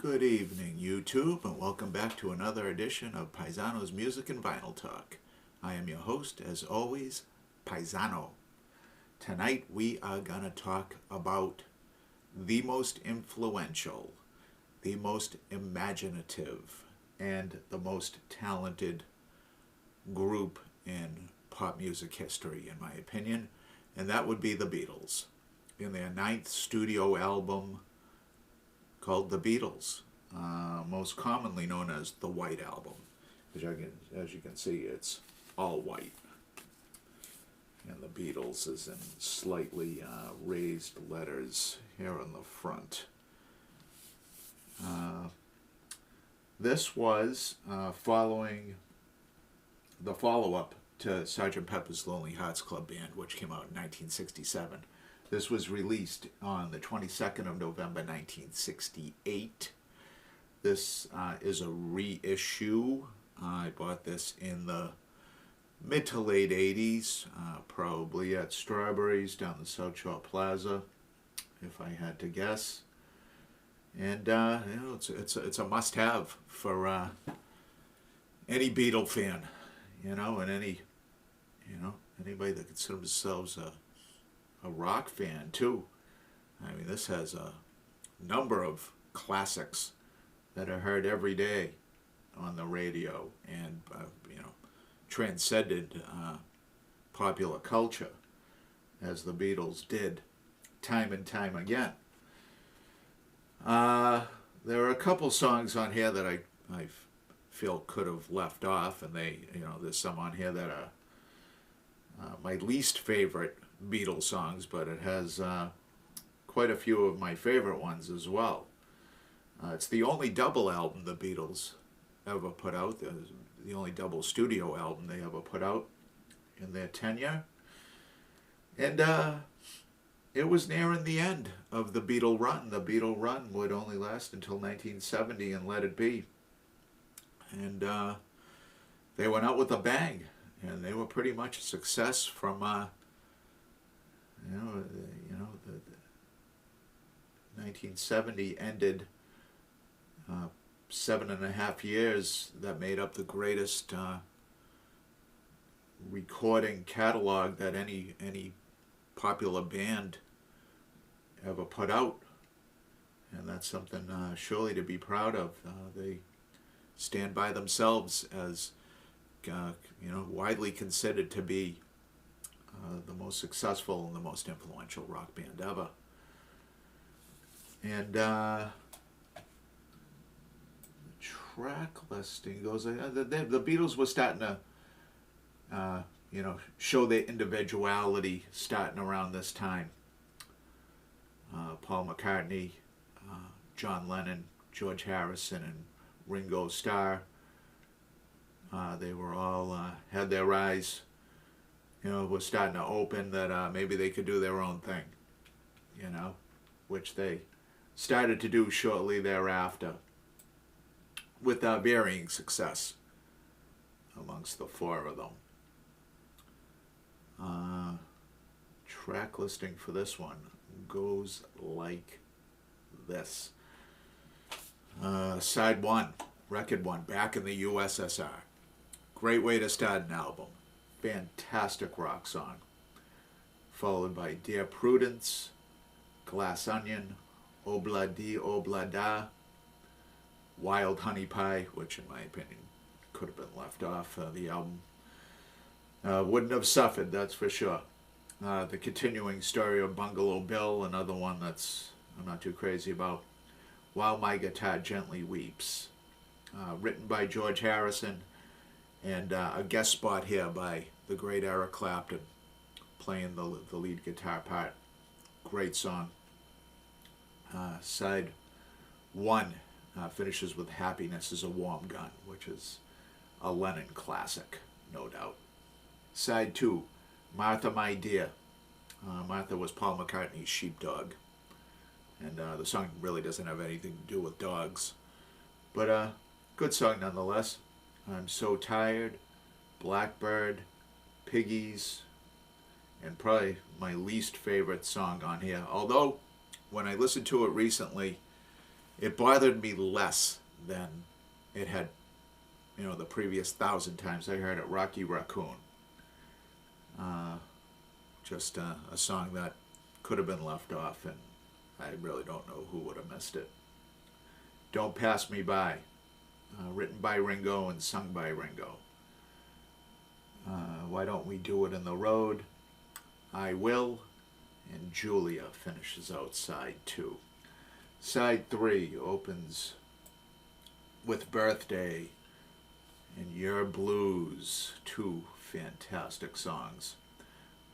Good evening, YouTube, and welcome back to another edition of Paisano's Music and Vinyl Talk. I am your host, as always, Paisano. Tonight we are going to talk about the most influential, the most imaginative, and the most talented group in pop music history, in my opinion, and that would be the Beatles. In their ninth studio album, called The Beatles, most commonly known as the White Album. As you can see, it's all white. And the Beatles is in slightly raised letters here on the front. This was following the follow-up to Sgt. Pepper's Lonely Hearts Club Band, which came out in 1967. This was released on the 22nd of November 1968. This is a reissue. I bought this in the mid to late 80s, probably at Strawberries down the South Shore Plaza, if I had to guess. And it's a must-have for any Beatle fan, and anybody that considers themselves a rock fan too. I mean, this has a number of classics that are heard every day on the radio and transcended popular culture, as the Beatles did time and time again. There are a couple songs on here that I feel could have left off, and there's some on here that are my least favorite Beatles songs, but it has quite a few of my favorite ones as well. It's the only double album the Beatles ever put out, the only double studio album they ever put out in their tenure. And it was nearing the end of the Beatle run. The Beatle run would only last until 1970 and Let It Be. And they went out with a bang, and they were pretty much a success from the 1970 ended 7.5 years that made up the greatest recording catalog that any popular band ever put out, and that's something surely to be proud of. They stand by themselves as widely considered to be the most successful and the most influential rock band ever. And the track listing goes, the Beatles were starting to show their individuality starting around this time. Paul McCartney, John Lennon, George Harrison, and Ringo Starr, they were all had their eyes were starting to open that maybe they could do their own thing, which they started to do shortly thereafter with varying success amongst the four of them. Track listing for this one goes like this. Side 1, record 1, Back in the USSR. Great way to start an album. Fantastic rock song. Followed by Dear Prudence, Glass Onion, Obla Di Obla Da, Wild Honey Pie, which in my opinion could have been left off the album. Wouldn't have suffered, that's for sure. The Continuing Story of Bungalow Bill, another one that's I'm not too crazy about. While My Guitar Gently Weeps, written by George Harrison, and a guest spot here by the great Eric Clapton, playing the lead guitar part. Great song. Side 1 finishes with Happiness is a Warm Gun, which is a Lennon classic, no doubt. Side 2, Martha My Dear. Martha was Paul McCartney's sheepdog, and the song really doesn't have anything to do with dogs, but good song nonetheless. I'm So Tired, Blackbird, Piggies, and probably my least favorite song on here. Although, when I listened to it recently, it bothered me less than it had, the previous 1,000 times I heard it. Rocky Raccoon. Just a song that could have been left off, and I really don't know who would have missed it. Don't Pass Me By, written by Ringo and sung by Ringo. Why Don't We Do It in the Road, I Will, and Julia finishes out side 2. Side 3 opens with Birthday and Your Blues, 2 fantastic songs.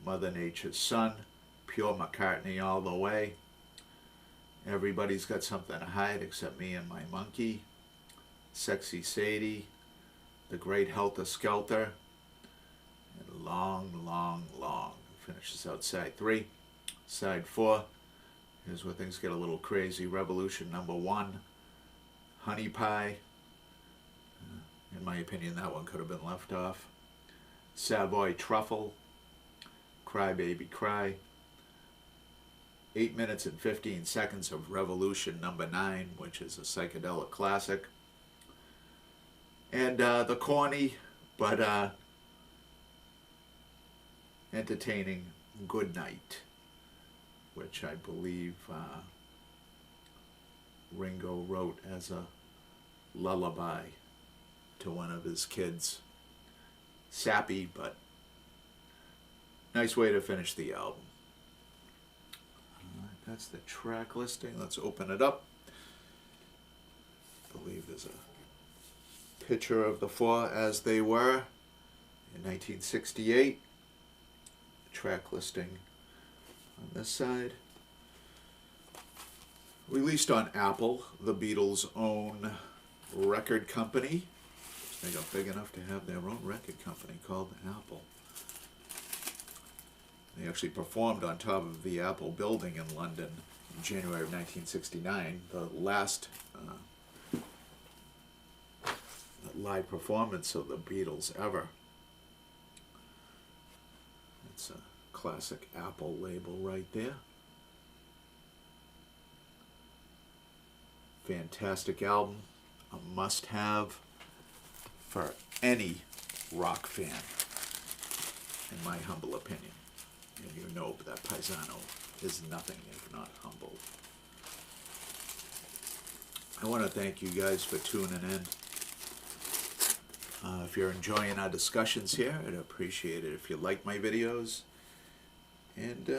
Mother Nature's Son, Pure McCartney all the way. Everybody's Got Something to Hide Except Me and My Monkey. Sexy Sadie, The Great Helter Skelter, and Long, Long, Long finishes out side 3. Side 4, here's where things get a little crazy. Revolution number 1, Honey Pie. In my opinion, that one could have been left off. Savoy Truffle, Cry Baby Cry. 8 minutes and 15 seconds of Revolution number 9, which is a psychedelic classic. And the corny but entertaining Good Night, which I believe Ringo wrote as a lullaby to one of his kids. Sappy, but nice way to finish the album. That's the track listing. Let's open it up. I believe there's a picture of the 4 as they were in 1968. Track listing on this side. Released on Apple, the Beatles' own record company. They got big enough to have their own record company called Apple. They actually performed on top of the Apple building in London in January of 1969, the last live performance of the Beatles ever. It's a classic Apple label right there. Fantastic album, a must-have for any rock fan, in my humble opinion. And you know that Paisano is nothing if not humble. I want to thank you guys for tuning in. If you're enjoying our discussions here, I'd appreciate it if you like my videos. And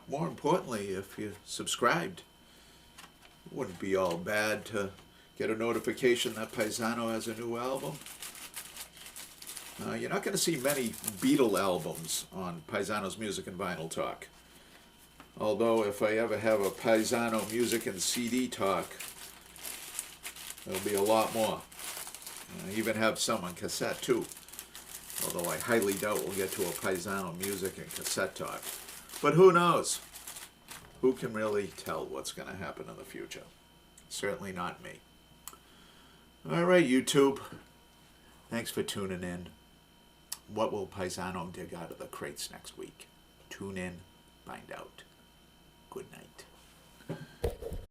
more importantly, if you subscribed. It wouldn't be all bad to get a notification that Paisano has a new album. You're not going to see many Beatle albums on Paisano's Music and Vinyl Talk. Although if I ever have a Paisano Music and CD Talk, there'll be a lot more. I even have some on cassette too. Although I highly doubt we'll get to a Paisano Music and cassette talk. But who knows? Who can really tell what's going to happen in the future? Certainly not me. All right, YouTube. Thanks for tuning in. What will Paisano dig out of the crates next week? Tune in, find out. Good night.